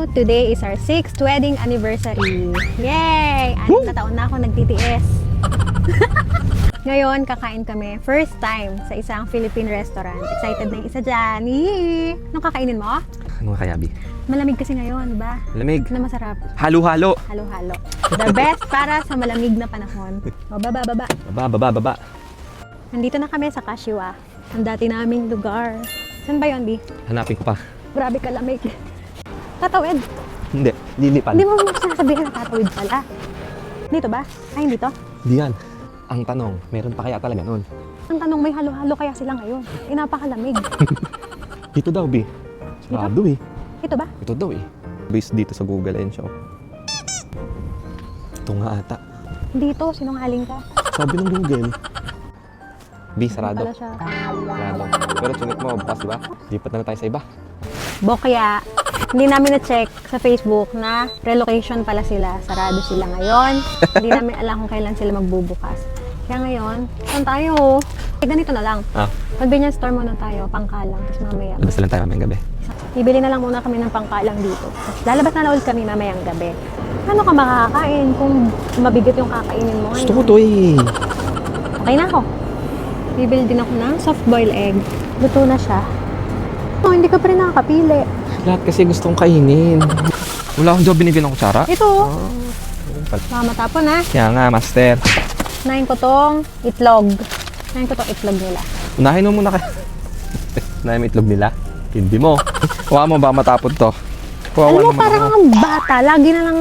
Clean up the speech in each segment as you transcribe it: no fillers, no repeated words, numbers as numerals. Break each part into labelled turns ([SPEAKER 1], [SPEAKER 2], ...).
[SPEAKER 1] Today is our 6th wedding anniversary. Yay! 6 na taon na ako nagtitiis. Ngayon, kakain kami. First time sa isang Philippine restaurant. Excited na yung isa dyan. Yee! Anong kakainin mo?
[SPEAKER 2] Ano kaya, Bi?
[SPEAKER 1] Malamig kasi ngayon, ba?
[SPEAKER 2] Lamig.
[SPEAKER 1] Na masarap.
[SPEAKER 2] Halo-halo.
[SPEAKER 1] Halo-halo. The best para sa malamig na panahon. O, baba.
[SPEAKER 2] Baba.
[SPEAKER 1] Nandito na kami sa Kashiwa. Ang dati naming lugar. Saan ba yun, Bi?
[SPEAKER 2] Hanapin ko pa.
[SPEAKER 1] Grabe kalamig. Tatawid.
[SPEAKER 2] Hindi. Lilipad.
[SPEAKER 1] Hindi mo sinasabihin na tatawid pala. Dito ba? Ay, hindi to.
[SPEAKER 2] Di yan. Ang tanong, meron pa kaya talaga nun?
[SPEAKER 1] Ang tanong, may halo-halo kaya sila ngayon? Napakalamig.
[SPEAKER 2] Dito daw, Bi. Sarado eh.
[SPEAKER 1] Ito ba?
[SPEAKER 2] Ito daw eh. Based dito sa Google and Shop. Ito nga ata.
[SPEAKER 1] Dito, sinungaling ka.
[SPEAKER 2] Sabi ng Google. Bi,
[SPEAKER 1] Ano
[SPEAKER 2] sarado.
[SPEAKER 1] pala siya?
[SPEAKER 2] Sarado. Pero chinik mo, bukas diba? Lipat na tayo sa iba.
[SPEAKER 1] Bokya, hindi namin na-check sa Facebook na relocation pala sila. Sarado sila ngayon. Hindi namin alam kung kailan sila magbubukas. Kaya ngayon, saan tayo? Ganito na lang. Convenience store muna tayo, pangkalang. Tapos mamaya.
[SPEAKER 2] Labas na lang tayo mamayang gabi.
[SPEAKER 1] Ibili na lang muna kami ng pangkalang dito. Tapos lalabas na ulit kami mamayang gabi. Ano ka makakain kung mabigat yung kakainin mo ngayon?
[SPEAKER 2] Gusto ko to eh.
[SPEAKER 1] Okay na ako. Bibili din ako ng soft-boiled egg. Luto na siya. Oh, hindi ka pa rin nakakapili.
[SPEAKER 2] Lahat kasi gustong kainin. Wala akong job binigyan ng kutsara.
[SPEAKER 1] Ito. Baka matapon ha.
[SPEAKER 2] Kaya nga, master.
[SPEAKER 1] Unahin ko tong itlog. Unahin ko tong itlog nila.
[SPEAKER 2] Unahin mo muna kayo. Unahin mo itlog nila. Hindi mo. Huwag mo ba matapon to?
[SPEAKER 1] Alam mo, parang kang bata. Lagi na lang...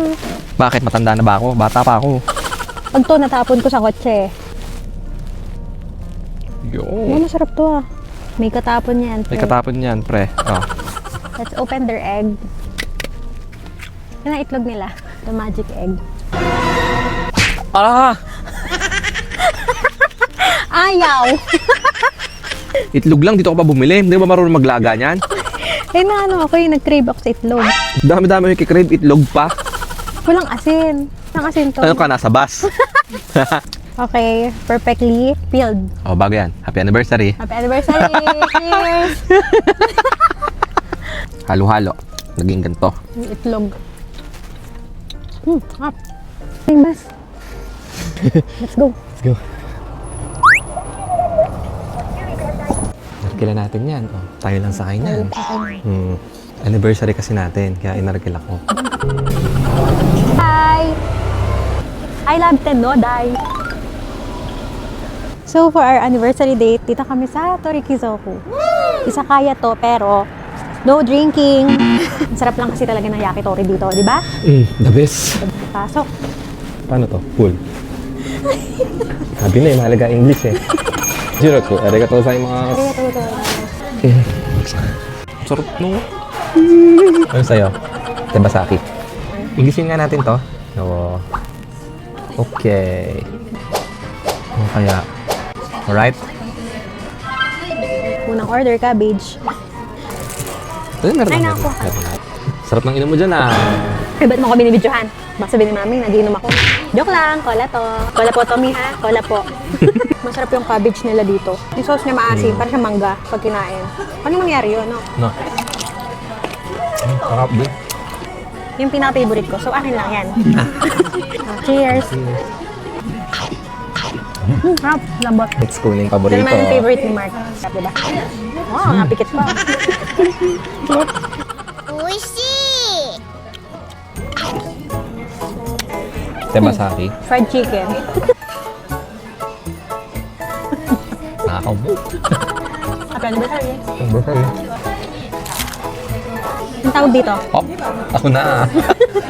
[SPEAKER 2] Bakit? Matanda na ba ako? Bata pa ako.
[SPEAKER 1] Pag to, natapon ko sa kotse.
[SPEAKER 2] Yo.
[SPEAKER 1] Masarap to ah. May katapon yan.
[SPEAKER 2] May
[SPEAKER 1] pre.
[SPEAKER 2] katapon yan, pre. Oh.
[SPEAKER 1] Let's open their egg. Yan ang itlog nila. The magic egg.
[SPEAKER 2] Ah!
[SPEAKER 1] Ayaw!
[SPEAKER 2] Itlog lang, dito ako pa bumili. Hindi ba marunong maglaga niyan?
[SPEAKER 1] Eh na ano, ako yung nag-crave ako sa itlog.
[SPEAKER 2] Dami-dami yung kikrave, itlog pa.
[SPEAKER 1] Walang asin. Walang asin to.
[SPEAKER 2] Ano ka, nasa bus?
[SPEAKER 1] Okay, perfectly peeled.
[SPEAKER 2] Oh, bago yan. Happy anniversary.
[SPEAKER 1] Happy anniversary! Cheers!
[SPEAKER 2] Halo-halo. Naging ganito.
[SPEAKER 1] Yung itlog. Hap. Timbas. Let's go.
[SPEAKER 2] Let's go. Narkila natin yan. Oh, tayo lang sa akin yan. Anniversary kasi natin, kaya inarkil ako.
[SPEAKER 1] Hi! I love Tenoday. So, for our anniversary date, dito kami sa Torikizoku. Isa kaya to, pero no drinking. Ang sarap lang kasi talaga ng yakitori dito, di ba?
[SPEAKER 2] The best.
[SPEAKER 1] Pasok.
[SPEAKER 2] Paano to? Full. Sabi na eh, mahalaga English eh. Jiroku, arigatou gozaimasu. Sarap no? Ano sa'yo? Tebasaki. Englishin nga natin to. Oo. Okay. Ano kaya? Alright?
[SPEAKER 1] Unang order, cabbage.
[SPEAKER 2] Meron
[SPEAKER 1] Ay,
[SPEAKER 2] na.
[SPEAKER 1] naku.
[SPEAKER 2] Sarap ng inom mo dyan ah.
[SPEAKER 1] Eh, ba't mo ko binibidyohan? Baka sabihin ni mami, nagiinom ako. Joke lang, cola to. Cola po, Tommy ha? Cola po. Masarap yung cabbage nila dito. Yung sauce niya maasim, parang siya mangga pag kinain. Ano mangyari yun, no?
[SPEAKER 2] No. Sarap din.
[SPEAKER 1] Yung pinaka-favorite ko. So, akin lang yan. Cheers! Sarap, lambot.
[SPEAKER 2] Let's go na yung
[SPEAKER 1] Ito
[SPEAKER 2] paborito.
[SPEAKER 1] naman yung favorite ni Mark. Sarap, diba? Wow, napikit pa.
[SPEAKER 2] Tebasaki.
[SPEAKER 1] Fried chicken.
[SPEAKER 2] Nakakaubo.
[SPEAKER 1] Happy anniversary.
[SPEAKER 2] Anniversary.
[SPEAKER 1] Ang tawag dito?
[SPEAKER 2] Oh, ako na.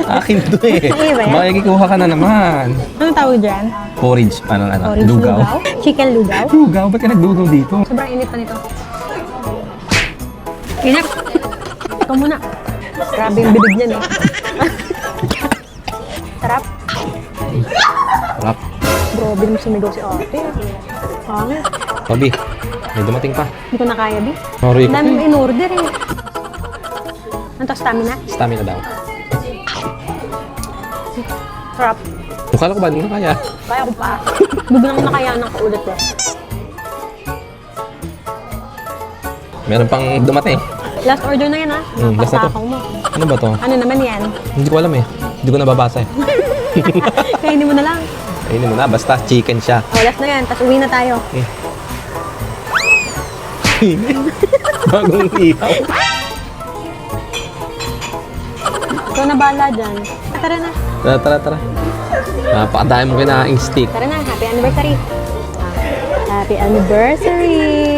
[SPEAKER 2] Akin to eh.
[SPEAKER 1] Ay, ba yan?
[SPEAKER 2] Makikikuha ka na naman.
[SPEAKER 1] Anong tawag dyan?
[SPEAKER 2] Porridge,
[SPEAKER 1] Orange
[SPEAKER 2] lugaw.
[SPEAKER 1] Chicken lugaw?
[SPEAKER 2] Lugaw? Ba't ka naglugaw dito?
[SPEAKER 1] Sobrang init pa nito. Init! Ikaw muna. Grabe yung bibig niyan eh. Sarap.
[SPEAKER 2] Sarap.
[SPEAKER 1] Grabe naman sumigaw si ate. Pangit.
[SPEAKER 2] Toby, may dumating pa.
[SPEAKER 1] Hindi ko na kaya, Bi.
[SPEAKER 2] Sorry.
[SPEAKER 1] Ang dami mo in-order eh. Ano to, stamina?
[SPEAKER 2] Stamina daw.
[SPEAKER 1] Sarap.
[SPEAKER 2] Mukha ko ba? Hindi ko kaya.
[SPEAKER 1] Kaya ko pa. Biglang nakayanan ko ulit ko.
[SPEAKER 2] Meron pang dumating.
[SPEAKER 1] Last order na yan ha.
[SPEAKER 2] Last na to.
[SPEAKER 1] Pasakaw mo.
[SPEAKER 2] Ano ba to?
[SPEAKER 1] Ano naman yan?
[SPEAKER 2] Hindi ko alam eh. Hindi ko nababasa eh.
[SPEAKER 1] Kainin mo na lang.
[SPEAKER 2] Ayun mo na, basta chicken siya.
[SPEAKER 1] O, last na yan. Tapos uwi na tayo.
[SPEAKER 2] Eh. Bagong ihaw.
[SPEAKER 1] Ikaw na bahala dyan. Tara na.
[SPEAKER 2] Tara. Napakadami mo kinaing steak.
[SPEAKER 1] Tara na. Happy anniversary. Happy anniversary.